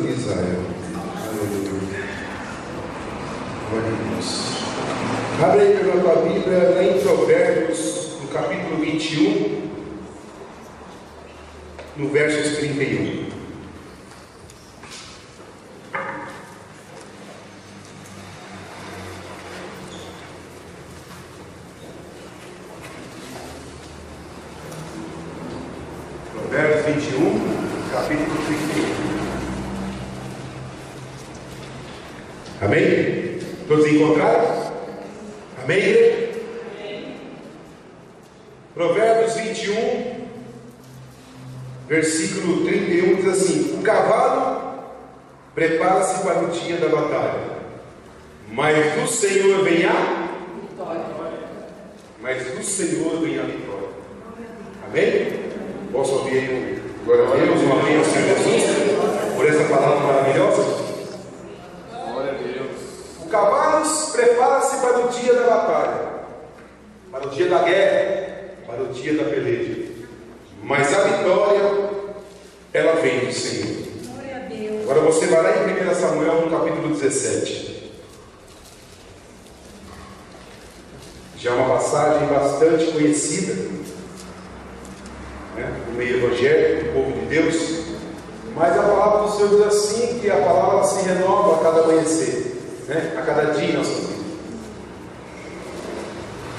de Israel. Aleluia. Glória a Deus. Abre aí na tua Bíblia, lá em Provérbios, no capítulo 21, no versos 31. Provérbios 21, capítulo 31. Amém? Todos encontraram? Amém, igreja? Provérbios 21, versículo 31 diz assim: o cavalo prepara-se para o dia da batalha, mas do Senhor vem a vitória. Mas do Senhor vem a vitória. Amém? Posso ouvir aí um glória a Deus, um amém ao Senhor Jesus, por essa palavra maravilhosa? Glória a Deus. O cavalo prepara-se para o dia da batalha, para o dia da guerra, para o dia da peleja, mas a vitória, ela vem do Senhor. Glória a Deus. Agora você vai lá em 1 Samuel, no capítulo 17. Já é uma passagem bastante conhecida, né, no meio evangélico, do povo de Deus, mas a palavra do Senhor diz assim, que a palavra se renova a cada amanhecer, né, a cada dia em nossa vida.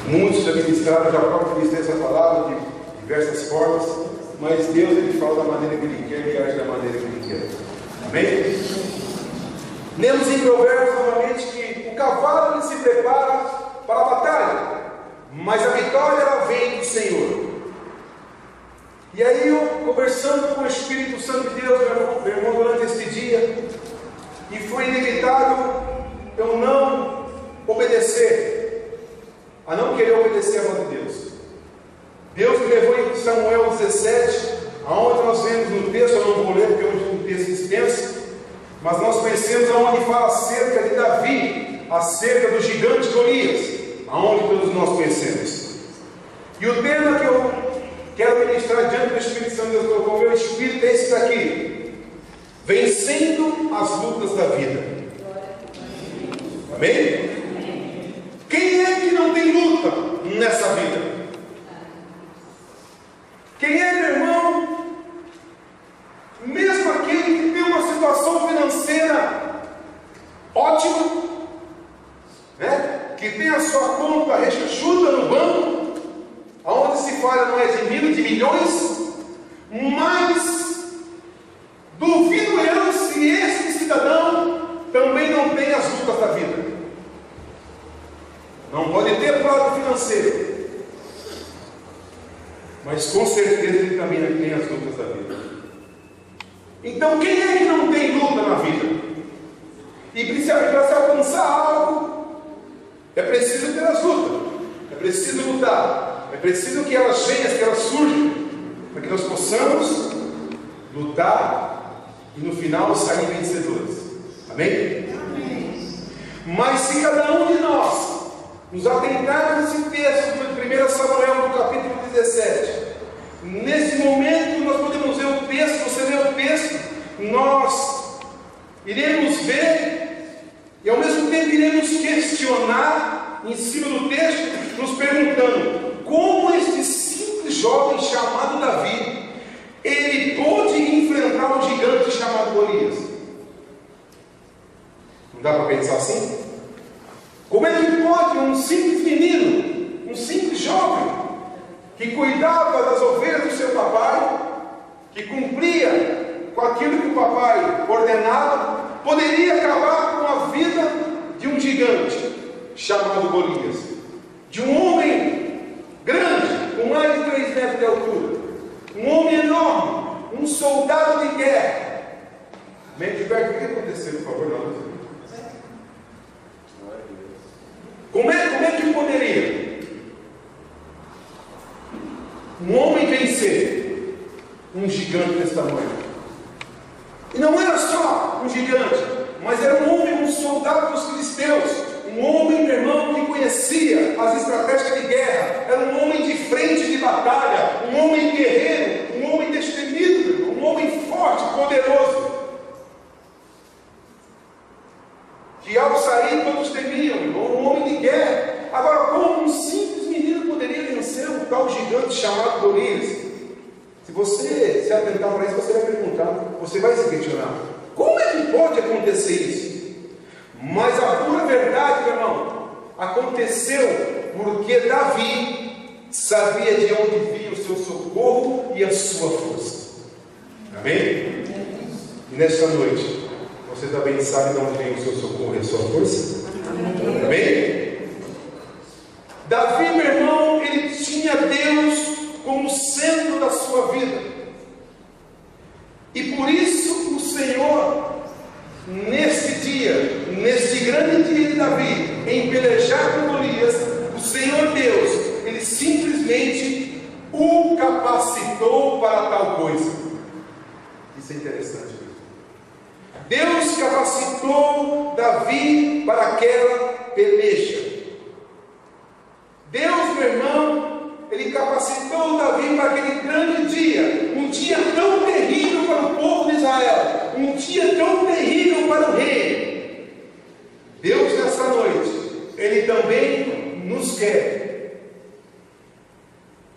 Muitos já ministraram, já podem ministrar essa palavra de diversas formas, mas Deus, Ele fala da maneira que Ele quer e age da maneira que Ele quer. Amém? Lemos em Provérbios novamente que o cavalo ele se prepara para a batalha, mas a vitória ela vem do Senhor. E aí eu, conversando com o Espírito Santo de Deus, meu irmão, durante este dia, e foi inevitável eu não obedecer, a não querer obedecer a voz de Deus. Deus me levou em Samuel 17, aonde nós vemos no texto, eu não vou ler porque é um texto extenso, mas nós conhecemos aonde fala acerca de Davi, acerca do gigante Golias, aonde todos nós conhecemos. E o tema que eu quero ministrar diante do Espírito Santo de Deus, colocou o meu Espírito, é esse daqui: vencendo as lutas da vida. Amém? Quem é que não tem luta nessa vida? Quem é, meu irmão, mesmo aquele que tem uma situação financeira ótima, né? Que tem a sua conta rechuchuda no banco, aonde se fala não é de mil, de milhões, mas duvido eu se esse cidadão também não tem as lutas da vida. Não pode ter para o lado financeiro, mas com certeza ele também tem as lutas da vida. Então quem é que não tem luta na vida? E para se alcançar algo, é preciso ter as lutas, é preciso lutar, é preciso que elas venham, que elas surjam, para que nós possamos lutar e no final sair vencedores. Amém? Amém. Mas se cada um de nós nos atentarmos nesse texto de 1 Samuel, no capítulo 17, nesse momento nós podemos ver o texto, você lê o texto, nós iremos ver e ao mesmo tempo iremos questionar em cima do texto, nos perguntando como este simples jovem chamado Davi, ele pôde enfrentar um gigante chamado Golias. Não dá para pensar assim? Como é que pode um simples menino, um simples jovem, que cuidava das ovelhas do seu papai, que cumpria com aquilo que o papai ordenava, poderia acabar com a vida de um gigante chamado Golias, de um homem grande, com mais de 3 metros de altura, um homem enorme, um soldado de guerra. Mente perto, o que aconteceu, por favor? Não. Como é que poderia um homem vencer um gigante desse tamanho? E não era só um gigante, mas era um homem, um soldado dos filisteus, um homem, meu irmão, que conhecia as estratégias de guerra, era um homem de frente de batalha, um homem guerreiro, um homem destemido, um homem forte, poderoso. pode acontecer isso. Mas a pura verdade, meu irmão, aconteceu porque Davi sabia de onde vinha o seu socorro e a sua força. Amém? E nesta noite, você também sabe de onde vem o seu socorro e a sua força? Amém? Davi, meu irmão, ele tinha Deus como centro da sua vida. E por isso o Senhor, neste dia, neste grande dia de Davi, em pelejar com Golias, o Senhor Deus, ele simplesmente o capacitou para tal coisa. Isso é interessante. Deus capacitou Davi para aquela peleja. Deus, meu irmão, ele capacitou Davi para aquele grande dia, um dia tão terrível para o povo de Israel, um dia tão terrível para o rei. Deus, nessa noite, ele também nos quer,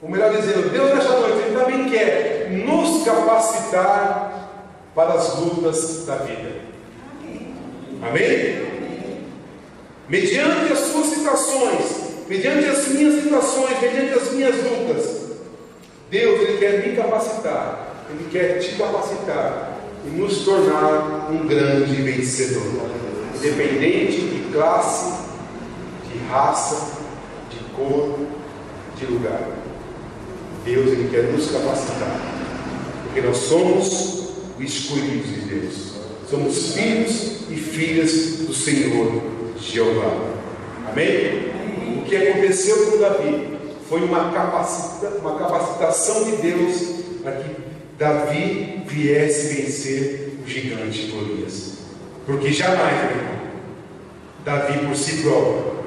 ou melhor dizendo, Deus nessa noite, ele também quer nos capacitar para as lutas da vida. Amém? Mediante as suas situações, mediante as minhas situações, mediante as minhas lutas, Deus, ele quer me capacitar, ele quer te capacitar e nos tornar um grande vencedor, independente de classe, de raça, de cor, de lugar. Deus, ele quer nos capacitar, porque nós somos os escolhidos de Deus, somos filhos e filhas do Senhor Jeová. Amém? O que aconteceu com Davi foi uma capacitação de Deus para que Davi viesse vencer o gigante Golias. Porque jamais, meu irmão, Davi por si próprio,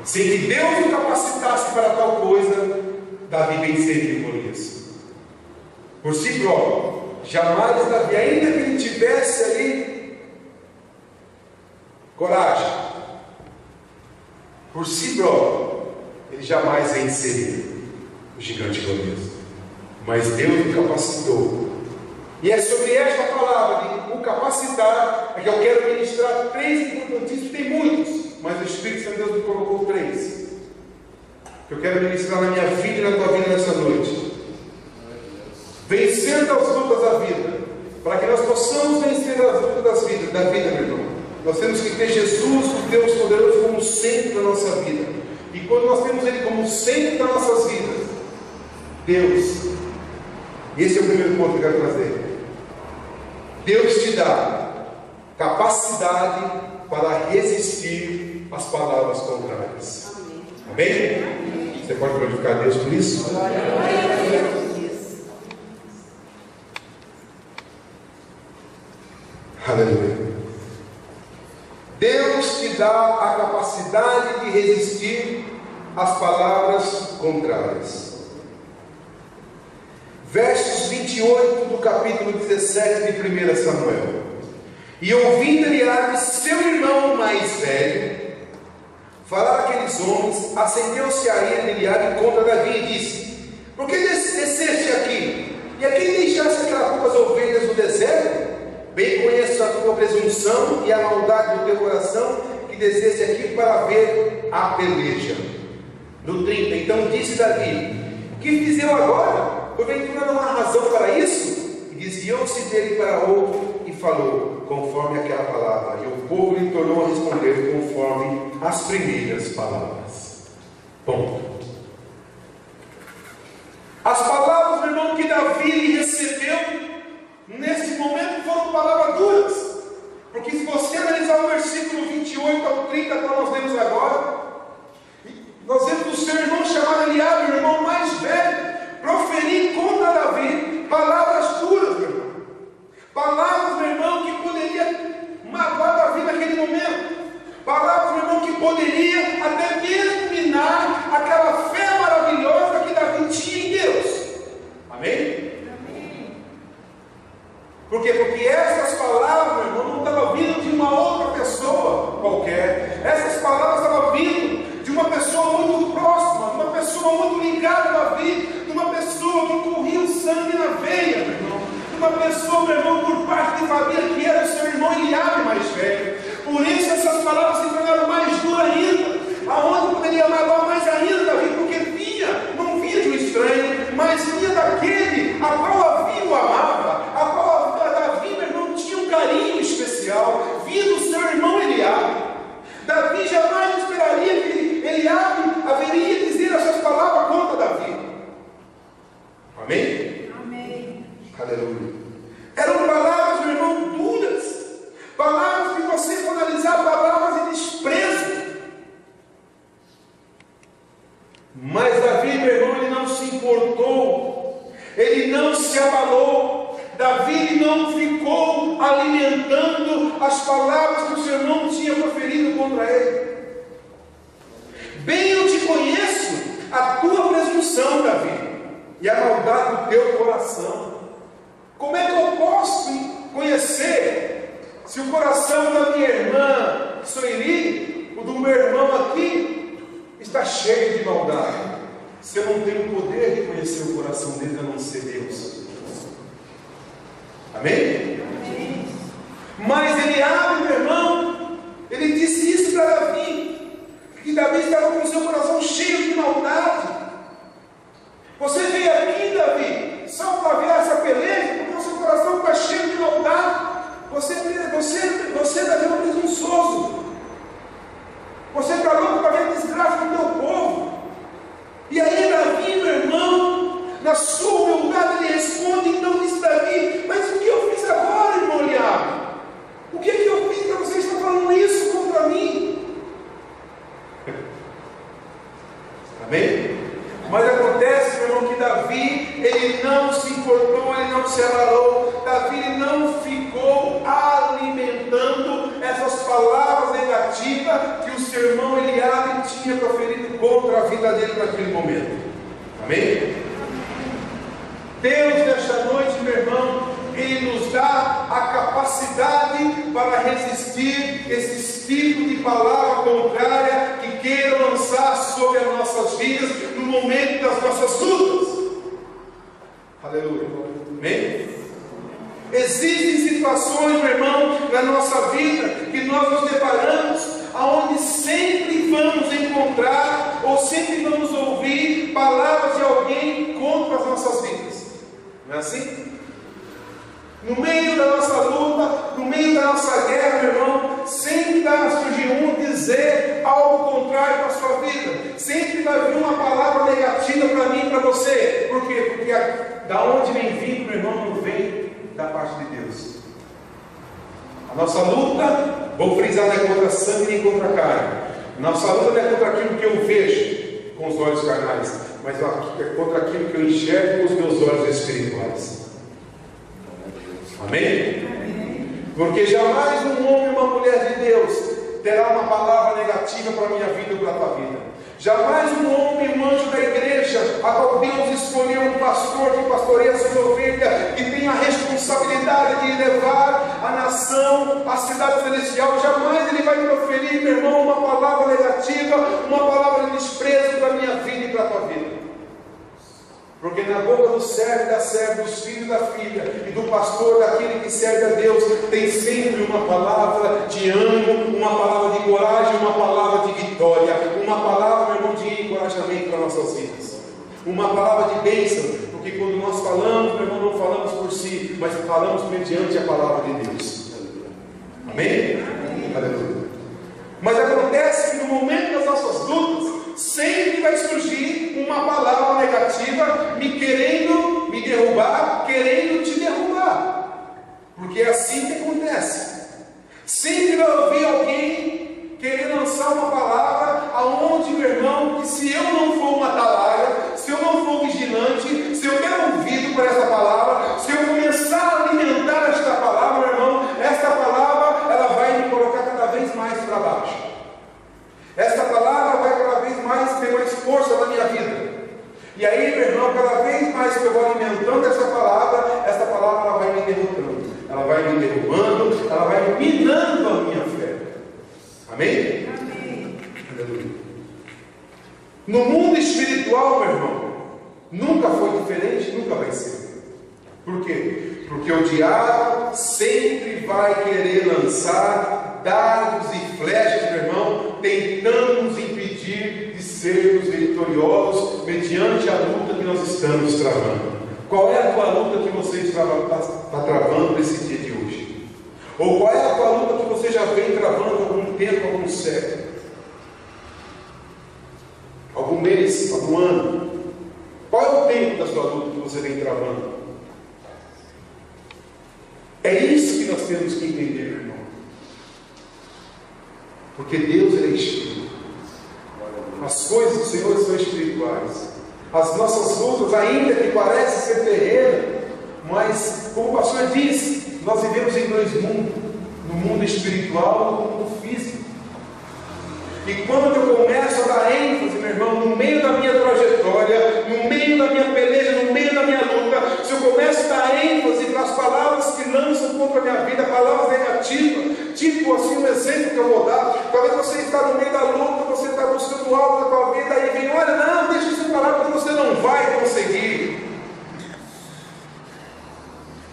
sem que Deus o capacitasse para tal coisa, Davi venceria Golias. Por si próprio, jamais Davi, ainda que ele tivesse ali coragem, por si próprio, ele jamais venceria o gigante Golias. Mas Deus o capacitou. E é sobre esta palavra de o capacitar é que eu quero ministrar 3 importantíssimos. Tem muitos, mas o Espírito Santo de Deus me colocou 3 que eu quero ministrar na minha vida e na tua vida nessa noite. Vencendo as lutas da vida, para que nós possamos vencer as lutas da vida, meu irmão, nós temos que ter Jesus, o Deus poderoso, como centro da nossa vida. E quando nós temos Ele como centro das nossas vidas, Deus, esse é o primeiro ponto que eu quero trazer, Deus te dá capacidade para resistir às palavras contrárias. Amém? Você pode glorificar a Deus por isso? Aleluia. Deus te dá a capacidade de resistir às palavras contrárias. Versos 28 do capítulo 17 de 1 Samuel. E ouvindo Eliabe, seu irmão mais velho, falar aqueles homens, acendeu-se a ira de Eliabe contra Davi e disse: por que desceste aqui? E a quem deixaste aquelas poucas ovelhas no deserto? Bem conheço a tua presunção e a maldade do teu coração, que desceste aqui para ver a peleja. No 30, então disse Davi: que fiz eu agora? Porventura não há razão para isso? E desviou-se dele para outro e falou conforme aquela palavra. E o povo lhe tornou a responder conforme as primeiras palavras. Ponto. As palavras, meu irmão, que Davi recebeu nesse momento foram palavras duras. Porque se você analisar o versículo 28 ao 30 que nós lemos agora, nós vemos o seu irmão chamado Eliabe, o irmão mais velho, proferir contra Davi palavras duras, meu irmão. Palavras, meu irmão, que poderia magoar Davi naquele momento. Palavras, meu irmão, que poderia até mesmo minar aquela fé maravilhosa que Davi tinha em Deus. Amém? Por quê? Porque essas palavras, meu irmão, não estavam vindo de uma outra pessoa qualquer. Essas palavras estavam vindo de uma pessoa muito próxima, de uma pessoa muito ligada a Davi, de uma pessoa que corria o sangue na veia, meu irmão. De uma pessoa, meu irmão, por parte de família, que era o seu irmão Eliabe mais usar palavras de desprezo. Mas Davi, meu irmão, ele não se importou, ele não se abalou. Davi não ficou alimentando as palavras que o seu irmão tinha proferido contra ele. Bem eu te conheço a tua presunção, Davi, e a maldade do teu coração. Como é que eu posso conhecer se o coração da minha irmã Sueli, o do meu irmão aqui, está cheio de maldade? Se eu não tenho o poder de conhecer o coração deles, a não ser Deus. Amém? Amém. Mas Eliabe, meu irmão, ele disse isso para Davi, que Davi estava com o seu coração cheio de maldade. Você veio aqui, Davi, só para ver essa peleja, porque o seu coração está cheio de maldade. Você Davi, é um presunçoso. Você está louco para ver a desgraça do teu povo. E aí Davi, meu irmão, na sua humildade, ele responde. Então disse Davi: mas o que eu fiz agora, irmão Eliabe? O que eu fiz para vocês estar falando isso contra mim? Amém? Mas acontece, meu irmão, que Davi, ele não se importou, ele não se abalou. Davi não ficou alimentando essas palavras negativas que o seu irmão Eliabe tinha proferido contra a vida dele naquele momento. Amém? Deus, nesta noite, meu irmão, Ele nos dá a capacidade para resistir esse tipo de palavra contrária que queira lançar sobre as nossas vidas no momento das nossas lutas. Aleluia. Amém? Existem situações, meu irmão, na nossa vida que nós nos deparamos, aonde sempre vamos encontrar ou sempre vamos ouvir palavras de alguém contra as nossas vidas. Não é assim? No meio da nossa luta, no meio da nossa guerra, meu irmão, sempre vai surgir um dizer algo contrário para a sua vida. Sempre vai vir uma palavra negativa para mim e para você. Por quê? Porque da onde vem vindo, meu irmão, não vem da parte de Deus. A nossa luta, vou frisar, não é contra sangue nem contra carne. Nossa luta não é contra aquilo que eu vejo com os olhos carnais, mas é contra aquilo que eu enxergo com os meus olhos espirituais. Amém? Porque jamais um homem ou uma mulher de Deus terá uma palavra negativa para a minha vida ou para a tua vida. Jamais um homem, um anjo da igreja, a qual Deus escolheu um pastor que pastoreia a sua ovelha, que tem a responsabilidade de levar a nação, a cidade celestial, jamais ele vai proferir, meu irmão, uma palavra negativa, uma palavra de desprezo para a minha vida e para a tua vida. Porque na boca do servo e da serva, dos filhos e da filha, e do pastor, daquele que serve a Deus, tem sempre uma palavra de ânimo, uma palavra de coragem, uma palavra de vitória, uma palavra, meu irmão, de encorajamento para nossas vidas, uma palavra de bênção, porque quando nós falamos, meu irmão, não falamos por si, mas falamos mediante a palavra de Deus. Amém? Aleluia. Mas acontece que no momento das nossas lutas, sempre vai surgir uma palavra negativa querendo me derrubar, querendo te derrubar. Porque é assim que acontece. Sempre vai ouvir alguém querer lançar uma palavra aonde, meu irmão, que se eu não for uma atalaia, se eu não for vigilante, se eu der ouvido para essa palavra, se eu começar a alimentar esta palavra, meu irmão, esta palavra ela vai me colocar cada vez mais para baixo. Esta palavra vai cada vez mais ter mais força na minha vida. E aí, meu irmão, cada vez mais que eu vou alimentando essa palavra ela vai me derrotando, ela vai me derrubando, ela vai minando a minha fé. Amém? Amém. Aleluia. No mundo espiritual, meu irmão, nunca foi diferente, nunca vai ser. Por quê? Porque o diabo sempre vai querer lançar dardos e flechas, meu irmão, tentando nos impedir de sermos vitoriosos mediante a luta que nós estamos travando. Qual é a tua luta que você está travando nesse dia de hoje? Ou qual é a tua luta que você já vem travando há algum tempo, algum século? Algum mês, algum ano? Qual é o tempo da sua luta que você vem travando? É isso que nós temos que entender, meu irmão. Porque Deus é Espírito. As coisas do Senhor são espirituais. As nossas lutas, ainda que parecem ser terrenas, mas, como o pastor disse, nós vivemos em dois mundos, no mundo espiritual e no mundo físico. E quando eu começo a dar ênfase, meu irmão, no meio da minha trajetória, no meio da minha peleja, no meio da minha luta, se eu começo a dar ênfase para as palavras que lançam contra a minha vida, palavras negativas, tipo assim, um exemplo que eu vou dar, talvez você está no meio da luta, você está buscando algo na tua vida, aí vem, olha, não, deixa isso falar, porque você não vai conseguir.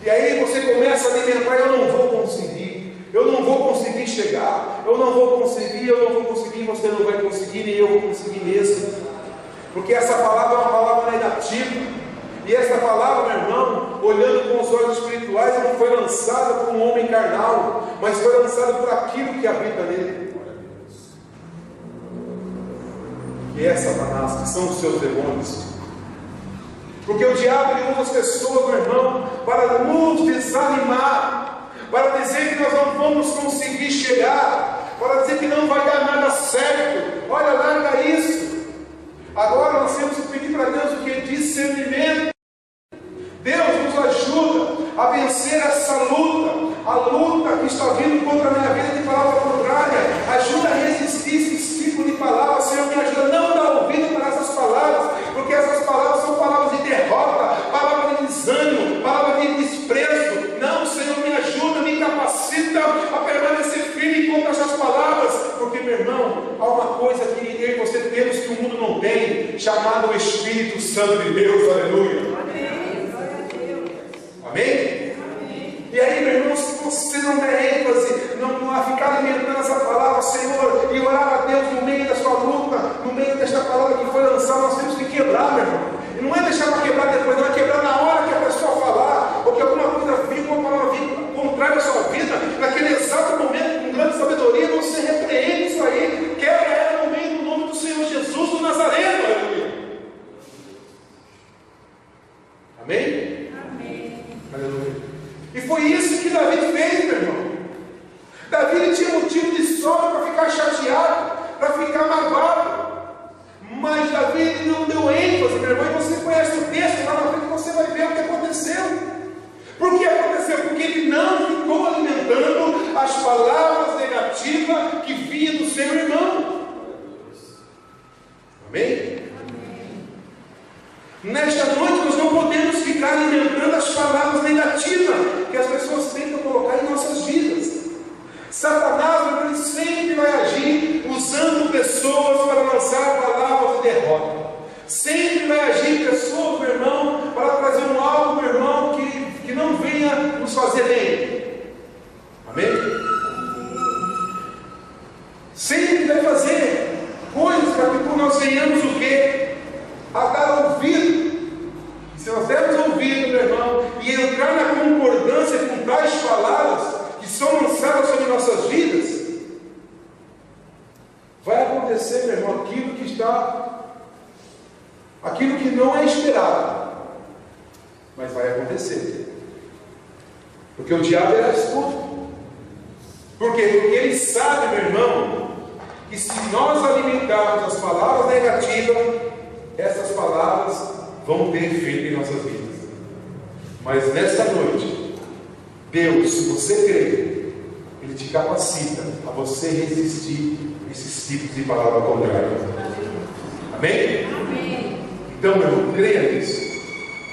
E aí você começa a alimentar, eu não vou conseguir, eu não vou conseguir chegar, eu não vou conseguir, você não vai conseguir, nem eu vou conseguir mesmo. Porque essa palavra é uma palavra negativa. E essa palavra, meu irmão, olhando com os olhos espirituais, não foi lançada por um homem carnal, mas foi lançada por aquilo que habita nele. Que é Satanás, que são os seus demônios. Porque o diabo ele usa as pessoas, meu irmão, para nos desanimar, para dizer que nós não vamos conseguir chegar, para dizer que não vai dar nada certo. Olha, larga isso. Agora nós temos que pedir para Deus o que? Discernimento. Deus nos ajuda a vencer essa luta, a luta que está vindo contra a minha vida de palavra contrária. Ajuda a resistir esse tipo de palavras. Senhor, me ajuda a não dar ouvido para essas palavras, porque essas palavras são palavras de derrota, palavras de desânimo, palavras de desprezo. Não, Senhor, me ajuda, me capacita a permanecer firme contra essas palavras, porque, meu irmão, há uma coisa que eu e você temos que o mundo não tem, chamado Espírito Santo de Deus. Aleluia. Amém? E aí, meu irmão, se você não der ênfase, não a ficar alimentando essa palavra, Senhor, e orar a Deus no meio da sua luta, no meio desta palavra que foi lançada, nós temos que quebrar, meu irmão. E não é deixar para quebrar depois, não é quebrar na hora que a pessoa falar, ou que alguma coisa vir, uma palavra vir contrária à sua vida, naquele exato momento, com grande sabedoria, você repreende isso aí, quebra ela no meio do nome do Senhor Jesus do Nazareno. Aleluia. Amém? Aleluia. E foi isso que Davi fez, meu irmão. Davi tinha motivo de sobra para ficar chateado, para ficar magoado. Mas Davi não deu ênfase, meu irmão. E você conhece o texto lá na frente, você vai ver o que aconteceu. Por que aconteceu? Porque ele não ficou alimentando as palavras negativas que vinha do seu irmão. Amém? Nesta noite nós não podemos ficar alimentando as palavras negativas que as pessoas tentam colocar em nossas vidas. Satanás ele sempre vai agir usando pessoas para lançar palavras de derrota. Sempre vai agir pessoas, meu irmão, para trazer um algo, meu irmão, que não venha nos fazer bem. Amém? Sempre vai fazer coisas para que nós venhamos o quê? A dar ouvido. Se nós dermos ouvido, meu irmão, e entrar na concordância com tais palavras que são lançadas sobre nossas vidas, vai acontecer, meu irmão, aquilo que não é esperado, mas vai acontecer. Porque o diabo é astuto. Por quê? Porque ele sabe, meu irmão, que se nós alimentarmos as palavras negativas, essas palavras vão ter efeito em nossas vidas. Mas nesta noite, Deus, se você crê, Ele te capacita a você resistir esses tipos de palavra contrária. Amém? Amém. Então, meu irmão, creia nisso.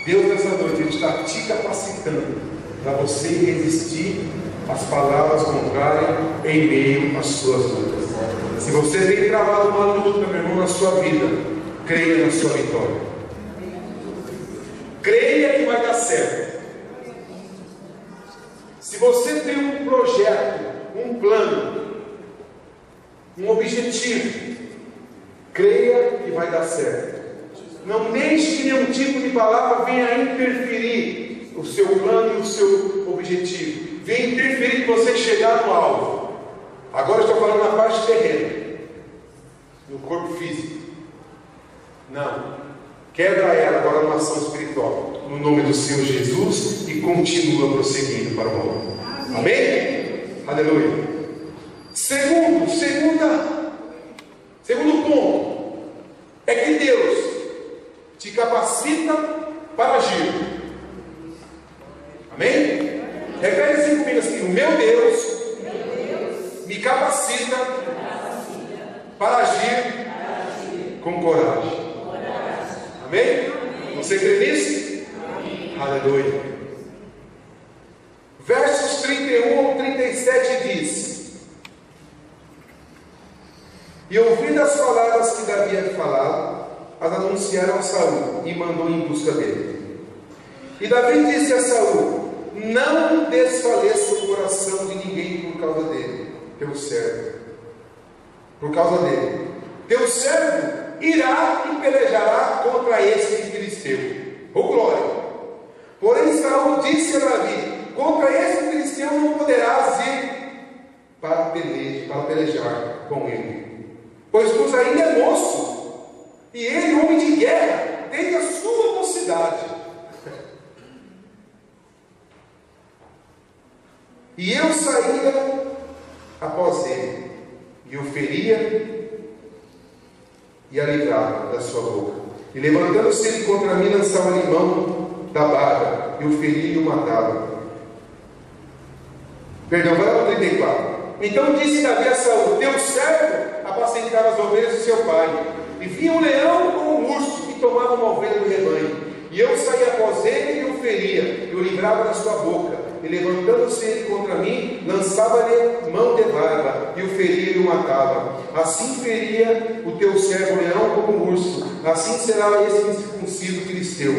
Deus nessa noite Ele está te capacitando para você resistir às palavras contrárias em meio às suas lutas. Se você tem travado uma luta, meu irmão, na sua vida, creia na sua vitória. Creia que vai dar certo. Se você tem um projeto, um plano, um objetivo, creia que vai dar certo. Não deixe que nenhum tipo de palavra venha interferir o seu plano e o seu objetivo. Venha interferir que você chegar no alvo. Agora eu estou falando na parte terrena, no corpo físico. Não. Quebra ela agora numa ação espiritual, no nome do Senhor Jesus, e continua prosseguindo para o alvo. Amém? Aleluia. Segundo ponto, é que Deus te capacita para agir. Amém? Repete assim comigo assim: o meu Deus me capacita para agir com coragem. Amém? Você crê nisso? Aleluia. Versos 31 ao 37 diz: e ouvindo as palavras que Davi havia falado, as anunciaram a Saul e mandou em busca dele. E Davi disse a Saul: não desfaleça o coração de ninguém por causa dele, teu servo. Por causa dele, teu servo irá e pelejará contra esse filisteu. Oh glória! Porém Saul disse a Davi: contra esse filisteu não poderás ir para pelejar com ele, pois tu ainda é moço, e ele, homem de guerra, desde a sua mocidade. E eu saía após ele, e o feria e a livrava da sua boca. E levantando-se ele contra mim, lançava-lhe mão da barra, e o feria e o matava. Perdão, vai lá no 34. Então disse Davi a Saul: teu servo apacentava as ovelhas de seu pai, e vinha um leão ou um urso, e tomava uma ovelha do rebanho. E eu saía após ele e o feria, e o livrava da sua boca. E levantando-se ele contra mim, lançava-lhe mão de barba, e o feria e o matava. Assim feria o teu servo leão como um urso, assim será esse incircunciso filisteu,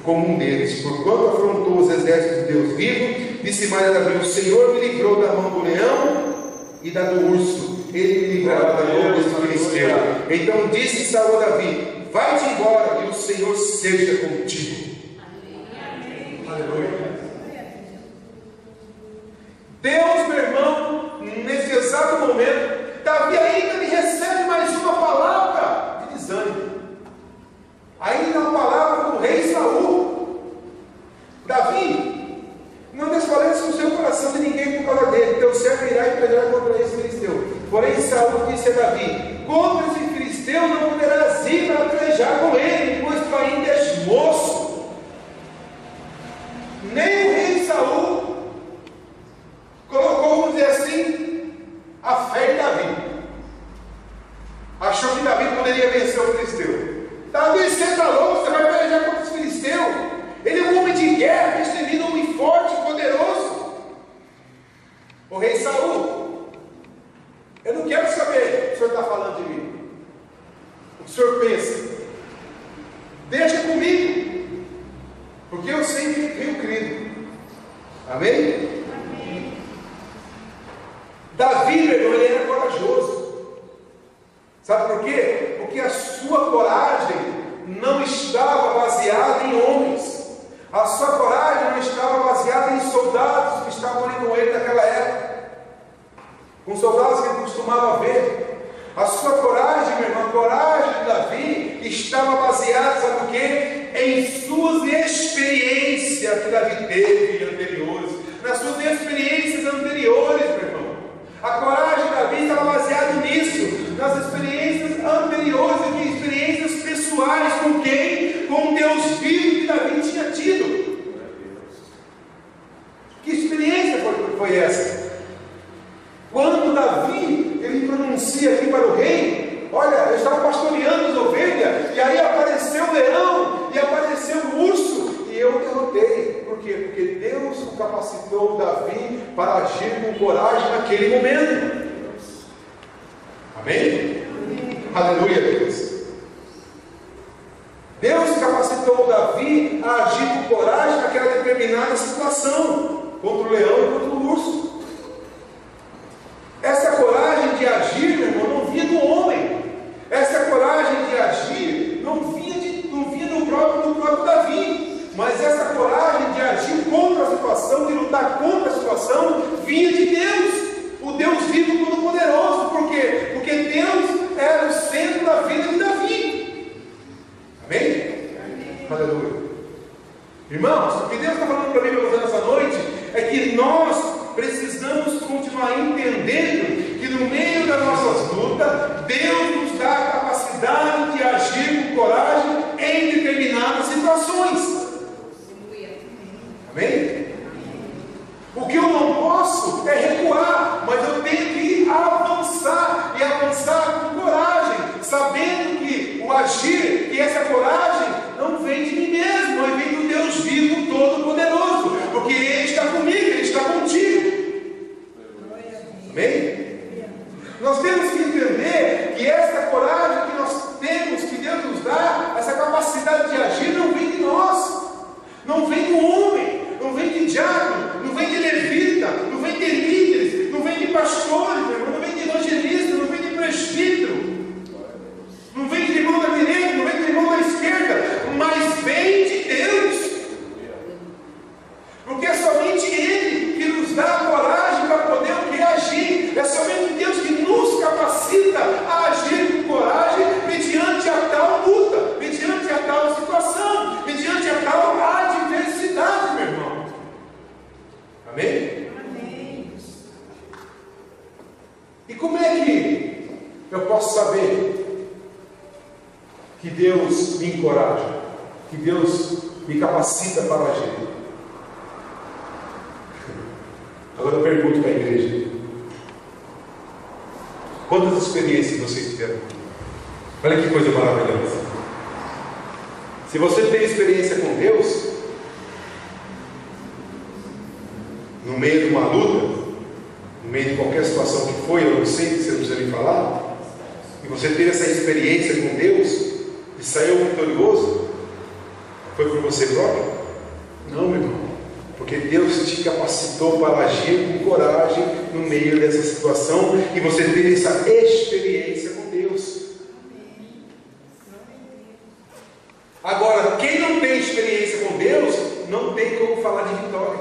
como um deles. Porquanto afrontou os exércitos de Deus vivo, disse mais a Davi: o Senhor me livrou da mão do leão e da do urso, ele me livrará da mão desse filisteu. Então disse Saul a Davi: vai-te embora, e o Senhor seja contigo. Amém. Aleluia. Deus, meu irmão, nesse exato momento, Davi ainda me recebe mais uma palavra de desânimo. Ainda uma palavra do rei Saul: Davi, não desfaleça o seu coração de ninguém por causa dele, teu servo irá e pelejará contra esse filisteu. Porém Saul disse a Davi: contra esse filisteu não poderás ir para pelejar com ele, pois tu ainda és moço. Nem o rei Saul colocou, vamos dizer assim, a fé em Davi. Achou que Davi poderia vencer o filisteu. Davi, você está louco? Você vai pelejar contra esse filisteu? Ele é um homem de guerra, destemido, um homem forte e poderoso. O rei Saul: eu não quero saber o que o senhor está falando de mim, o que o senhor pensa. Deixa comigo, porque eu sei que tenho crido. Amém? Davi, meu irmão, ele era corajoso. Sabe por quê? Porque a sua coragem não estava baseada em homens. A sua coragem não estava baseada em soldados que estavam ali com ele naquela época, com soldados que ele costumava ver. A sua coragem, meu irmão, a coragem de Davi estava baseada, sabe o quê? Em suas experiências que Davi teve anteriores. Nas suas experiências anteriores, meu irmão. A coragem de Davi estava baseada nisso, nas experiências anteriores, em experiências pessoais. Com quem? Com Deus vivo que Davi tinha tido. Que experiência foi essa? Quando Davi, ele pronuncia aqui para o rei: olha, eu estava pastoreando as ovelhas, e aí apareceu o leão, e apareceu o urso, e eu derrotei. Por quê? Porque Deus o capacitou Davi para agir com coragem naquele momento. Amém? Aleluia, Deus. Deus capacitou Davi a agir com coragem naquela determinada situação, contra o leão e contra o urso. Essa coragem de agir, meu irmão, não vinha do homem. Essa coragem de agir não vinha do próprio Davi. Mas essa coragem de agir contra a situação, de lutar contra a situação, vinha de Deus, o Deus vivo todo-poderoso. Por quê? Porque Deus era o centro da vida de Davi. Amém? Amém. Aleluia. Irmãos, o que Deus está falando para mim e para você nessa noite é que nós precisamos continuar entendendo que no Amém? Nós temos que entender que esta coragem que nós temos, que Deus nos dá, essa capacidade de agir, não vem de nós, não vem do homem, não vem de diácono, não vem de levita, não vem de líderes, não vem de pastores, não vem de evangelista, não vem de presbítero, não vem de irmão da direita, não vem de irmão da esquerda, mas vem de Deus. Porque é somente Ele que nos dá a coragem para poder agir. É somente Deus que nos capacita a agir com coragem mediante a tal luta, mediante a tal situação, mediante a tal adversidade, meu irmão. Amém? Amém. E como é que eu posso saber que Deus me encoraja, que Deus me capacita para agir? Agora eu pergunto para a igreja: quantas experiências vocês tiveram? Olha que coisa maravilhosa. Se você tem experiência com Deus, no meio de uma luta, no meio de qualquer situação que foi, eu não sei, você não precisa me falar, e você teve essa experiência com Deus e saiu vitorioso, foi por você próprio? Não, meu irmão. Porque Deus te capacitou para agir com coragem no meio dessa situação, e você teve essa experiência com Deus. Agora, quem não tem experiência com Deus, não tem como falar de vitória.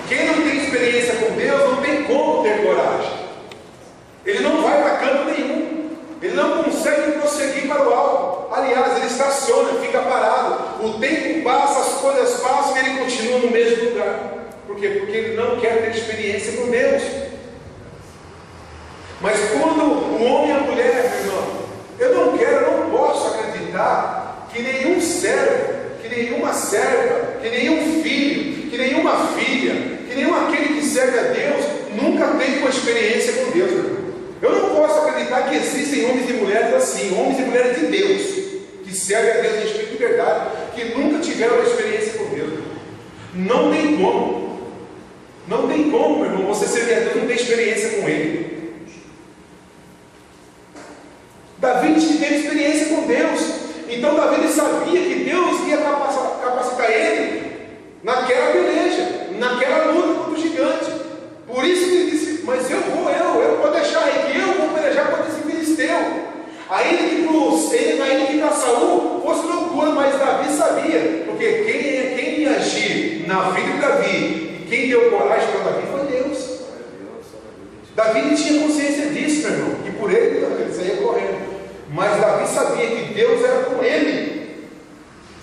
Quem não tem experiência com Deus, não tem como ter coragem. Ele não vai para canto nenhum, ele não consegue prosseguir para o alto. Aliás, ele estaciona, fica parado. O tempo passa, as coisas passam e ele continua no mesmo lugar. Por quê? Porque ele não quer ter experiência com Deus. Mas quando o homem e a mulher, meu irmão, eu não posso acreditar que nenhum servo, que nenhuma serva, que nenhum filho, que nenhuma filha, que nenhum aquele que serve a Deus nunca teve uma experiência com Deus, meu irmão. Eu não posso acreditar que existem homens e mulheres assim, homens e mulheres de Deus, que servem a Deus em espírito e verdade, que nunca tiveram uma experiência com Deus. Não tem como. Não tem como, meu irmão, você servir a Deus e não ter experiência com Ele. Davi teve experiência com Deus. Então Davi sabia que Deus ia capacitar ele naquela peleja, naquela luta contra o gigante. Por isso que ele disse: mas eu vou deixar ele, que eu vou pelejar contra esse filisteu. Ainda que para Saul fosse loucura, mas Davi sabia, porque quem ia agir na vida de Davi e quem deu coragem para Davi foi Deus. Davi tinha consciência disso, meu irmão, e por ele saía correndo. Mas Davi sabia que Deus era com ele,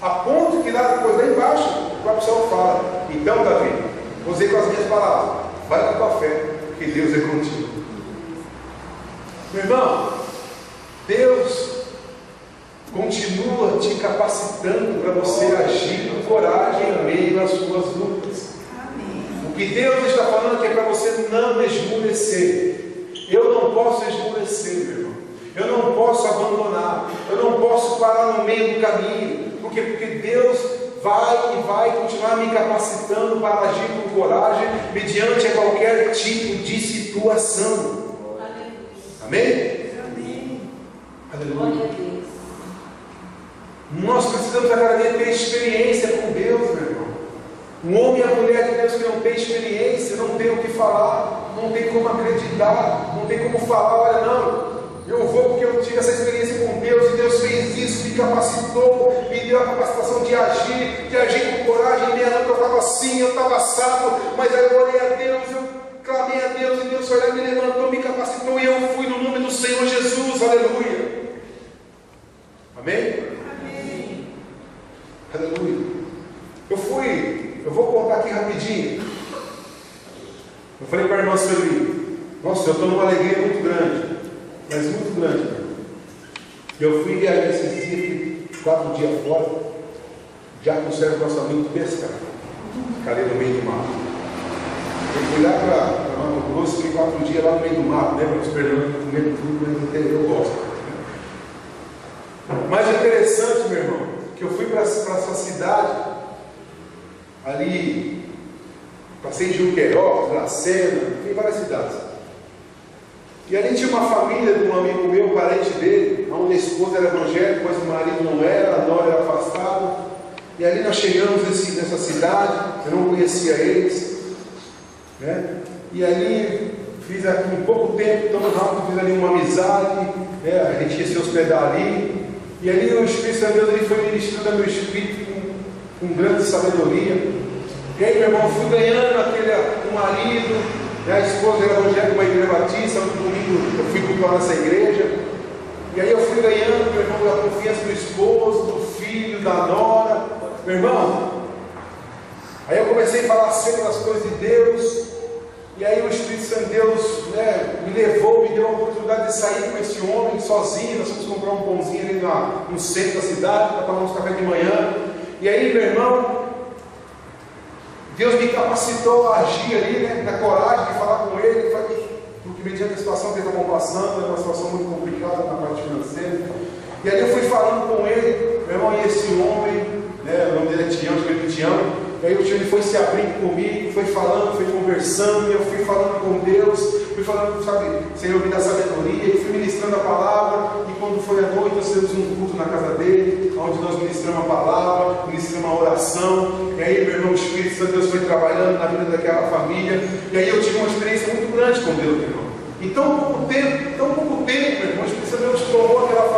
a ponto que lá depois, lá embaixo, o próprio Salmo fala: então Davi, usei com as minhas palavras, vai com a tua fé, porque Deus é contigo. Meu irmão, Deus continua te capacitando para você agir com coragem em meio às suas lutas. Amém. O que Deus está falando aqui é para você não esmorecer. Eu não posso esmorecer, meu irmão. Eu não posso abandonar. Eu não posso parar no meio do caminho. Por quê? Porque Deus vai continuar me capacitando para agir com coragem mediante a qualquer tipo de situação. Amém? Amém. Aleluia. Nós precisamos a cada dia ter experiência com Deus, meu irmão. Um homem e a mulher de Deus que não tem experiência, não tem o que falar, não tem como acreditar, não tem como falar: olha, não, eu vou porque eu tive essa experiência com Deus, e Deus fez isso, me capacitou, me deu a capacitação de agir com coragem. Minha luta eu estava assim, eu estava assado, mas aí eu orei a Deus, eu clamei a Deus, e Deus foi lá e me levantou, me capacitou, e eu fui no nome do Senhor Jesus. Aleluia. Amém? Amém. Aleluia. Eu vou contar aqui rapidinho. Eu falei para a irmã Sueli: nossa, eu estou numa alegria muito grande, mas muito grande. Eu fui viajar esses dias, fiquei 4 dias fora, já com o servo do nosso amigo pescar, ficarei no meio do mato. Eu fui lá para Mato Grosso, fiquei 4 dias lá no meio do mato, né? Para os Pernambucanos comendo tudo, mas até eu gosto. Mas é interessante, meu irmão, que eu fui para essa cidade ali Passei em Junqueirópolis, Dracena, em várias cidades. E ali tinha uma família de um amigo meu, parente dele, onde a esposa era evangélica, mas o marido não era, a nora era afastada. E ali nós chegamos nessa cidade, eu não conhecia eles, né? E ali fiz aqui em pouco tempo, tão rápido, fiz ali uma amizade, né? A gente ia se hospedar ali. E ali o Espírito Santo de Deus ele foi ministrando ao meu espírito com grande sabedoria. E aí, meu irmão, fui ganhando o marido, né? A esposa era evangélica, uma igreja batista. No domingo eu fui cultuar nessa igreja. E aí eu fui ganhando, meu irmão, a confiança do esposo, do filho, da nora. Meu irmão, aí eu comecei a falar sempre das coisas de Deus. E aí o Espírito Santo de Deus, né, me levou, me deu a oportunidade de sair com esse homem sozinho. Nós fomos comprar um pãozinho ali no centro da cidade para tomar uns café de manhã. E aí, meu irmão, Deus me capacitou a agir ali, né, na coragem de falar com ele, porque mediante a situação que eles estavam passando, era uma situação muito complicada na parte financeira. E aí eu fui falando com ele, meu irmão, e esse homem, né, o nome dele é Tião, e aí o tio ele foi se abrindo comigo, foi falando, foi conversando, e eu fui falando com Deus, fui falando, sabe, sem ouvir da sabedoria, e fui ministrando a palavra. E quando foi à noite, nós fizemos um culto na casa dele, onde nós ministramos a palavra, ministramos a oração. E aí, meu irmão, o Espírito Santo de Deus foi trabalhando na vida daquela família. E aí eu tive uma experiência muito grande com Deus, meu irmão. Em tão pouco tempo, meu irmão, o Espírito Santo de Deus tomou aquela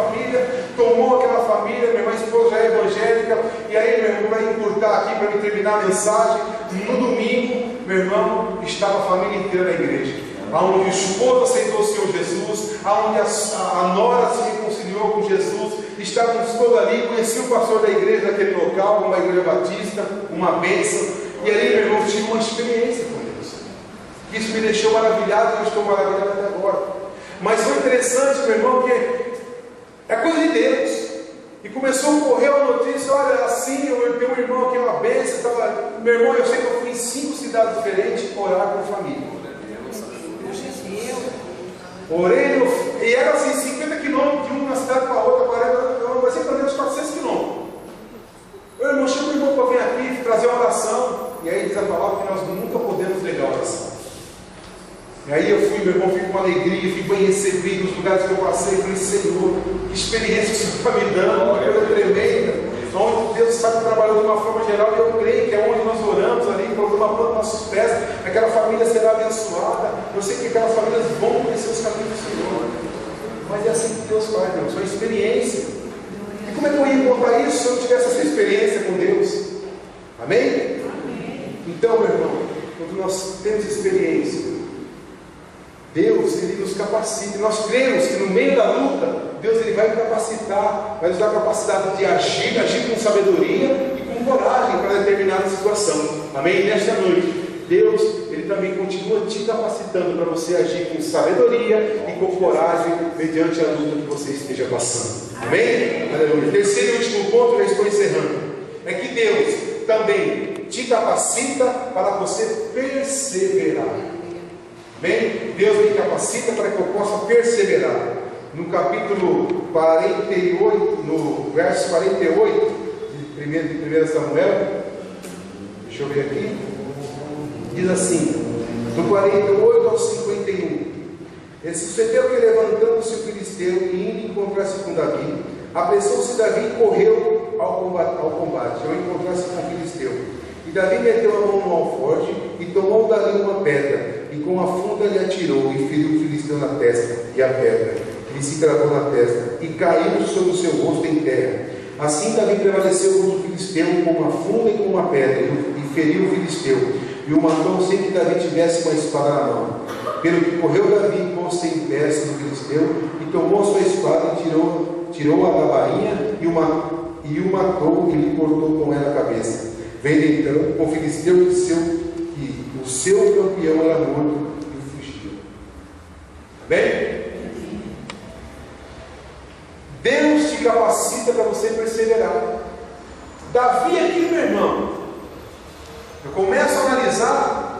família, minha irmã, a esposa já é evangélica. E aí, meu irmão, para encurtar aqui, para me terminar a mensagem, no domingo, meu irmão, estava a família inteira na igreja, aonde o esposo aceitou o Senhor Jesus, aonde a nora se reconciliou com Jesus. Estávamos todos ali, conheci o pastor da igreja daquele local, uma igreja batista, uma bênção. E ali, meu irmão, tive uma experiência com Deus. Isso me deixou maravilhado, eu estou maravilhado até agora. Mas foi interessante, meu irmão, que é coisa de Deus. E começou a correr a notícia: olha, assim, eu tenho um irmão aqui, uma bênção. Meu irmão, eu sei que eu fui em 5 cidades diferentes orar com a família. Orei, e era assim, 50 quilômetros de uma cidade para a outra, 40 quilômetros, vai ser para uns 400 quilômetros. Meu irmão, chama o irmão para vir aqui, trazer uma oração. E aí diz a palavra que nós nunca podemos negar a oração. E aí eu fui, meu irmão, fui com alegria, fui bem recebido nos lugares que eu passei. Falei: Senhor, que experiência que você está me dando, uma coisa tremenda. Onde Deus sabe trabalhar de uma forma geral, e eu creio que é onde nós oramos ali, colocamos a planta dos nossos pés, aquela família será abençoada. Eu sei que aquelas famílias vão conhecer os caminhos do Senhor. Mas é assim que Deus faz, meu irmão, sua experiência. E como é que eu ia contar isso se eu não tivesse essa experiência com Deus? Amém? Amém. Então, meu irmão, quando nós temos experiência, Deus, Ele nos capacita. Nós cremos que no meio da luta, Deus ele vai capacitar, vai nos dar a capacidade de agir com sabedoria e com coragem para determinada situação. Amém? Nesta noite, Deus, Ele também continua te capacitando para você agir com sabedoria e com coragem mediante a luta que você esteja passando. Amém? Aleluia. Terceiro e último ponto, já estou encerrando, é que Deus também te capacita para você perseverar. Amém? Deus me capacita para que eu possa perseverar. No capítulo 48, no verso 48 de 1 Samuel, deixa eu ver aqui, diz assim, do 48 ao 51: E sucedeu que, levantando-se o filisteu e indo encontrar-se com Davi, apressou-se Davi e correu ao combate, ao encontrar-se com o filisteu. E Davi meteu a mão no alforje e tomou dali uma pedra, e com a funda lhe atirou e feriu o filisteu na testa, e a pedra lhe se cravou na testa, e caiu sobre o seu rosto em terra. Assim Davi prevaleceu contra o filisteu com uma funda e com uma pedra, e feriu o filisteu, e o matou sem que Davi tivesse uma espada na mão. Pelo que correu Davi, pôs-se em pé no filisteu, e tomou a sua espada, e tirou-a da bainha, e o matou, e lhe cortou com ela a cabeça. Vendo então, o filisteu disse que o seu campeão era morto, e fugiu. Bem? Deus te capacita para você perseverar. Davi aqui, meu irmão, eu começo a analisar,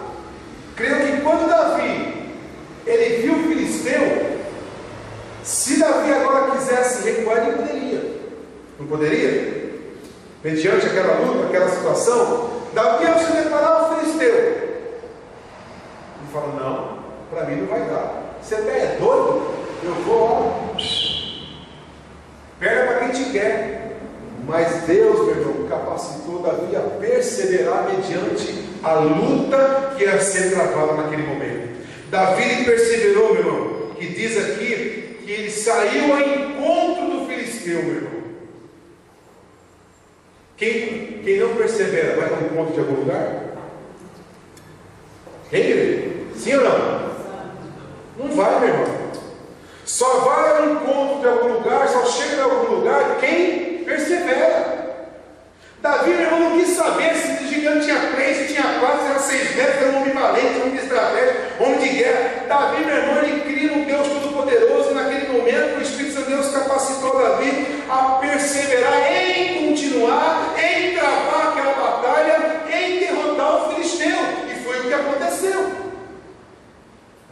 creio que quando Davi, ele viu o filisteu, se Davi agora quisesse recuar, ele poderia. Não poderia? Mediante aquela luta, aquela situação, Davi, ao se deparar o filisteu, para mim não vai dar. Você até é doido? Eu vou, ó, perna para quem te quer. Mas Deus, meu irmão, capacitou Davi a perseverar mediante a luta que ia ser travada naquele momento. Davi perseverou, meu irmão, que diz aqui que ele saiu ao encontro do filisteu, meu irmão. Quem não persevera vai ao encontro de algum lugar? Quem, igreja? Sim ou não? Não vai, meu irmão. Só vai ao encontro de algum lugar, só chega em algum lugar quem persevera. Davi, meu irmão, não quis saber se o gigante tinha 3, se tinha 4, se era 6 metros, era um homem valente, homem de estratégia, homem de guerra. Davi, meu irmão, ele cria no Deus Todo-Poderoso, e naquele momento o Espírito Santo de Deus capacitou Davi a perseverar em continuar, em travar aquela batalha, em derrotar o filisteu. E foi o que aconteceu.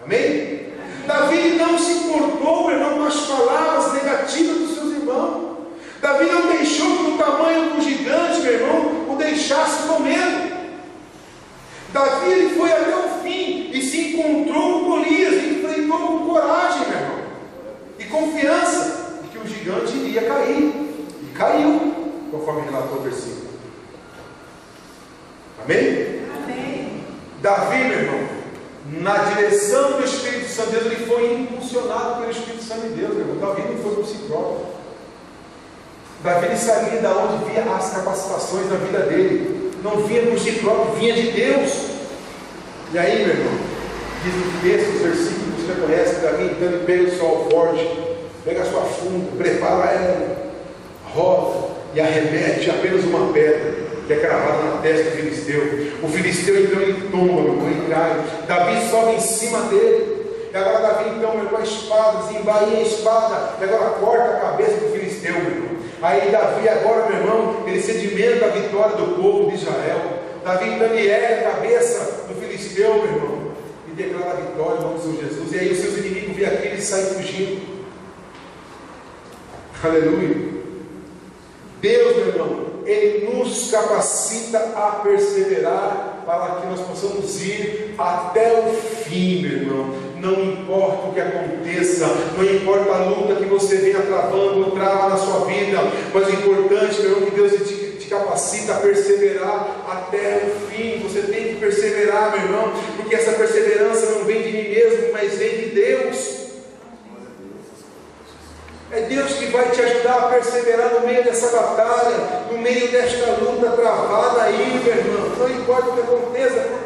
Amém? Davi não se importou, meu irmão, com as palavras negativas dos seus irmãos. Davi não deixou que o tamanho do gigante, meu irmão, o deixasse com medo. Davi, ele foi até o fim e se encontrou com Golias, e enfrentou com coragem, meu irmão, e confiança de que o gigante iria cair. E caiu, conforme relatou o versículo. Amém? Amém. Davi, meu irmão, na direção do Espírito Santo de Deus, ele foi impulsionado pelo Espírito Santo de Deus, meu irmão. Davi não foi por si próprio. Davi, ele sabia de onde vinha as capacitações da vida dele. Não vinha por si próprio, vinha de Deus. E aí, meu irmão, diz o texto, os versículos que você já conhece, Davi então ele pega o seu alforje, pega a sua funda, prepara ela, roda e arremete apenas uma pedra que é cravada na testa do filisteu. O filisteu então ele tomba, meu irmão, ele cai. Davi sobe em cima dele. E agora Davi então, meu irmão, a espada, desembainha a espada, e agora corta a cabeça do filisteu, meu irmão. Aí Davi agora, meu irmão, ele sedimenta a vitória do povo de Israel. Davi então ele ergue a cabeça do filisteu, meu irmão, e declara a vitória em nome do Senhor Jesus. E aí os seus inimigos veem aquilo e saem fugindo. Aleluia. Deus, meu irmão, Ele nos capacita a perseverar para que nós possamos ir até o fim, meu irmão. Não importa o que aconteça, não importa a luta que você venha travando ou trava na sua vida, mas o importante, meu irmão, é que Deus te capacita a perseverar até o fim. Você tem que perseverar, meu irmão, porque essa perseverança não vem de mim mesmo, mas vem de Deus. É Deus que vai te ajudar a perseverar no meio dessa batalha, no meio desta luta travada aí, meu irmão. Não importa o que aconteça,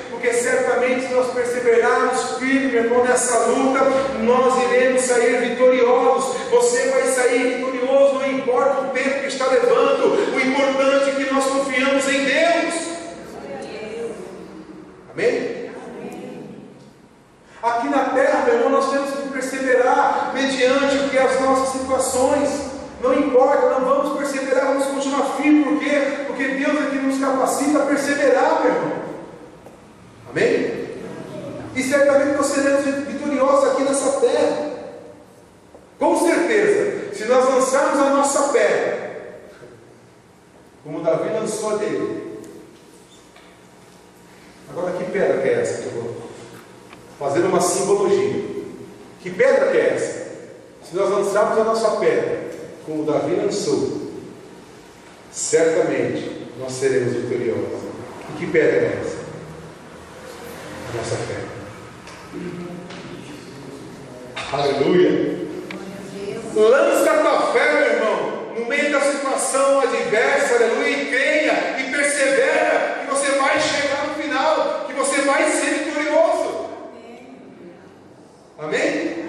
porque certamente se nós perseverarmos firme, meu irmão, nessa luta, nós iremos sair vitoriosos. Você vai sair vitorioso, não importa o tempo que está levando. O importante é que nós confiamos em Deus. Amém? Aqui na terra, meu irmão, nós temos que perseverar mediante o que as nossas situações. Não importa, não vamos perseverar, vamos continuar firme. Por quê? Porque Deus é que nos capacita a perseverar, meu irmão. Amém? E certamente nós seremos vitoriosos aqui nessa terra. Com certeza, se nós lançarmos a nossa pedra, como Davi lançou a dele. Agora, que pedra que é essa que eu vou fazer uma simbologia? Que pedra que é essa? Se nós lançarmos a nossa pedra, como Davi lançou, certamente nós seremos vitoriosos. E que pedra é essa? A nossa fé. Aleluia! Lança a tua fé, meu irmão, no meio da situação adversa, aleluia, e creia e persevera, que você vai chegar no final, que você vai ser vitorioso. Amém? Amém?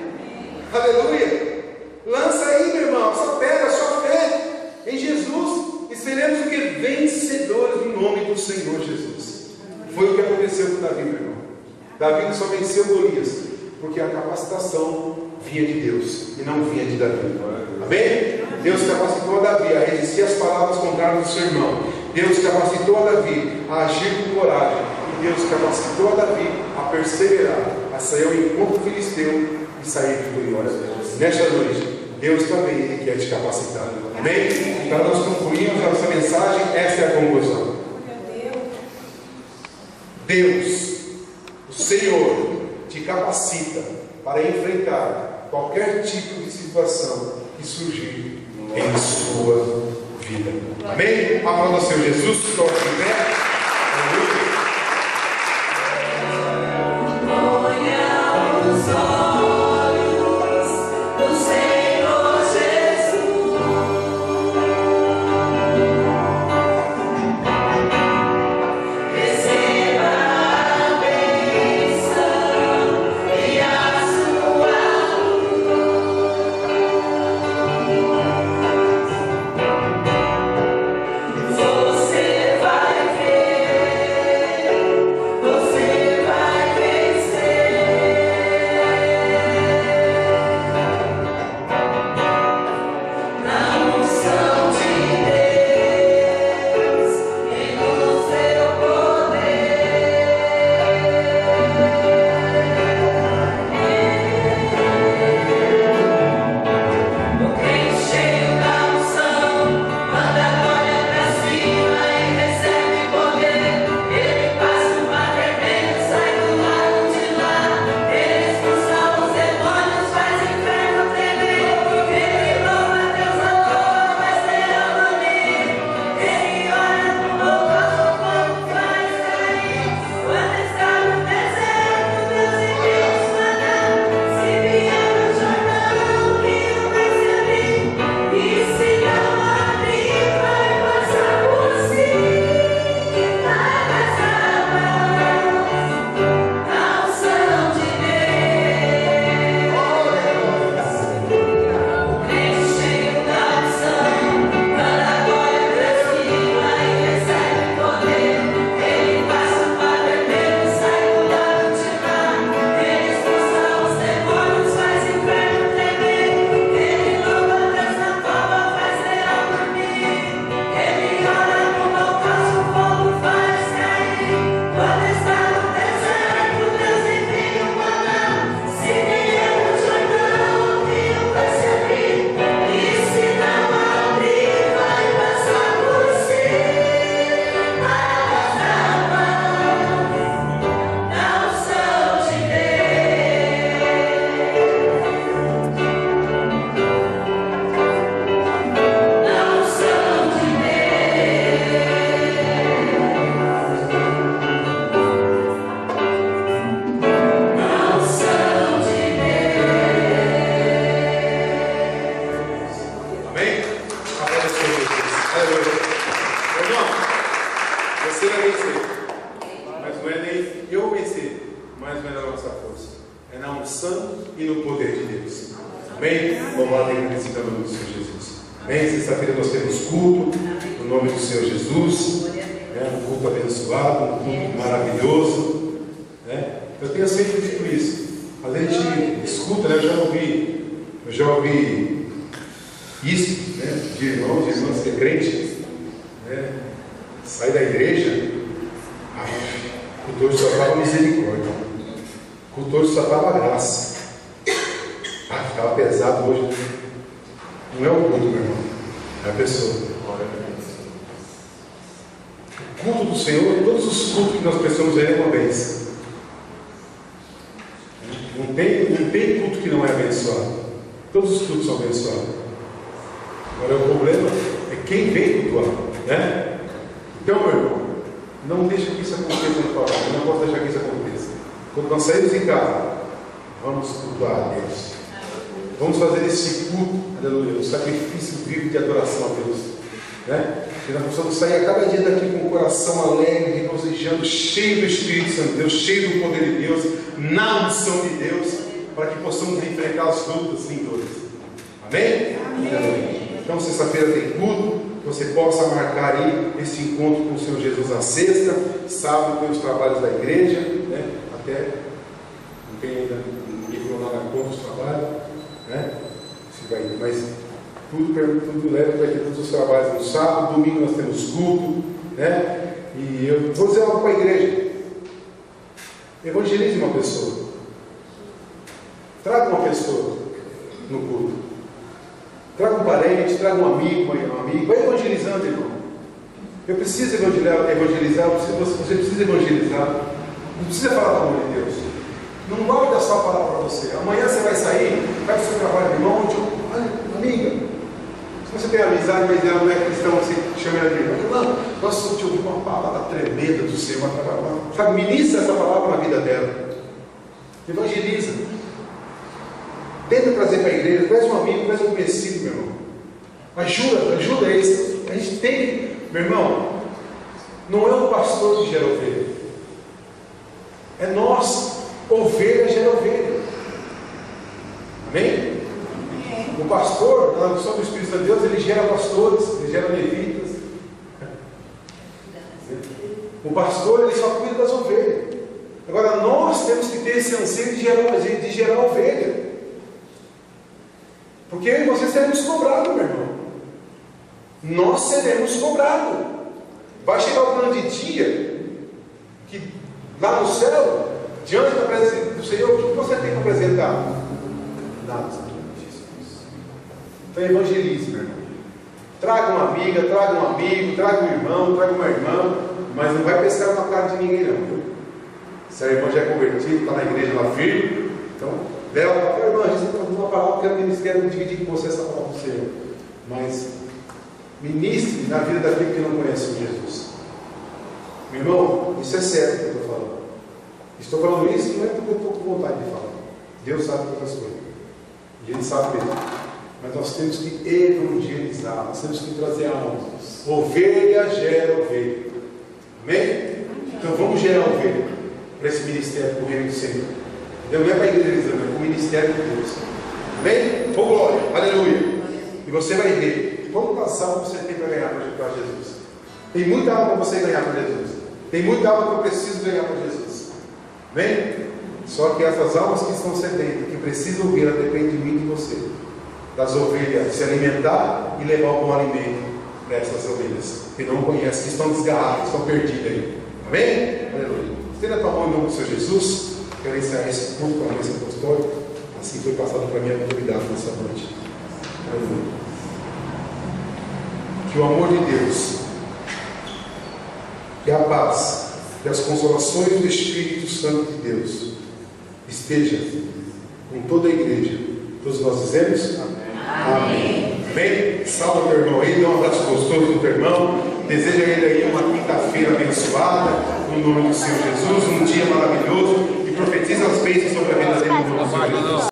Aleluia! Lança aí, meu irmão, só pega a sua fé em Jesus e seremos o que? Vencedores no nome do Senhor Jesus. Foi o que aconteceu com Davi, meu irmão. Davi só venceu Golias porque a capacitação vinha de Deus e não vinha de Davi. Amém? Deus capacitou a Davi a resistir às palavras contrárias do seu irmão. Deus capacitou a Davi a agir com coragem. E Deus capacitou a Davi a perseverar, a sair ao encontro do filisteu e sair vitorioso. Nesta noite, Deus também Ele quer te capacitar. Amém? Para nós concluirmos a nossa mensagem, esta é a conclusão. Deus, o Senhor, te capacita para enfrentar qualquer tipo de situação que surgir em sua vida. Amém? Aplauda ao Senhor Jesus, coloque em pé. Aleluia. Cheio do Espírito Santo de Deus, cheio do poder de Deus, na unção de Deus, para que possamos enfrentar as lutas em todas. Amém? Amém. Então, sexta-feira tem culto, que você possa marcar aí esse encontro com o Senhor Jesus na sexta, sábado tem os trabalhos da igreja, né? Até não tem ainda ninguém falou nada contra os trabalhos, né? Mas tudo leva para ter todos os trabalhos no sábado, domingo nós temos culto, né? E eu vou dizer algo para a igreja: evangelize uma pessoa, traga uma pessoa no culto, traga um parente, traga um amigo, vai evangelizando, irmão. Eu preciso evangelizar, você precisa evangelizar, não precisa falar do amor de Deus, Não guarda só a palavra para você. Amanhã você vai sair, vai para o seu trabalho, irmão, amiga. Se você tem amizade, mas ela não é cristã, você chama ela de irmã. Não, nossa, te ouvi uma palavra tremenda do Senhor. Sabe, ministra essa palavra na vida dela. Evangeliza. Tenta trazer para a igreja, traz um amigo, traz um conhecido, meu irmão. Ajuda eles. A gente tem, meu irmão, não é o pastor que gera ovelha. É nós. Ovelha gera ovelha. Amém? O pastor, na unção do Espírito de Deus, ele gera pastores, ele gera levitas. O pastor, ele só cuida das ovelhas. Agora, nós temos que ter esse anseio de gerar ovelha. Porque eu e você seremos cobrados, meu irmão. Nós seremos cobrados. Vai chegar o grande dia que lá no céu, diante da presença do Senhor, o que você tem que apresentar? Nada. Então evangelize, meu irmão. Traga uma amiga, traga um amigo, traga um irmão, traga uma irmã, mas não vai pescar na cara de ninguém não, viu? Se a irmã já é convertida, está na igreja lá firme, então dela para a irmã, a gente está fazendo uma palavra, quero dividir com você essa palavra do Senhor. Mas ministre na vida daquele que não conhece o Jesus. Meu irmão, isso é sério que eu estou falando. Estou falando isso não é porque eu estou com vontade de falar. Deus sabe todas as coisas. E Ele sabe mesmo. Mas nós temos que evangelizar, nós temos que trazer almas. Ovelha gera ovelha. Amém? Então vamos gerar ovelha para esse ministério do reino do Senhor. Não é para a igreja, não, é para o ministério de Deus. Amém? Oh glória, aleluia. E você vai ver quantas almas você tem para ganhar para Jesus. Tem muita alma para você ganhar para Jesus. Tem muita alma que eu preciso ganhar para Jesus. Amém? Só que essas almas que estão sedentas, que precisam ouvir, ela depende de mim e de você. Das ovelhas se alimentar e levar o bom alimento para essas ovelhas que não conhecem, que estão desgarradas, que estão perdidas aí. Amém? Aleluia. Estenda a tua mão em nome do Senhor Jesus. Quero encerrar esse culto com a mesa apostólica. Assim foi passado para mim a autoridade nessa noite. Aleluia. Que o amor de Deus, que a paz e as consolações do Espírito Santo de Deus esteja com toda a igreja. Todos nós dizemos? Amém. Amém. Salva teu irmão aí, dá um abraço gostoso no teu irmão. Deseja a ele aí uma quinta-feira abençoada, no nome do Senhor Jesus, um dia maravilhoso, e profetiza as bênçãos sobre a vida dele no nome do Senhor Jesus.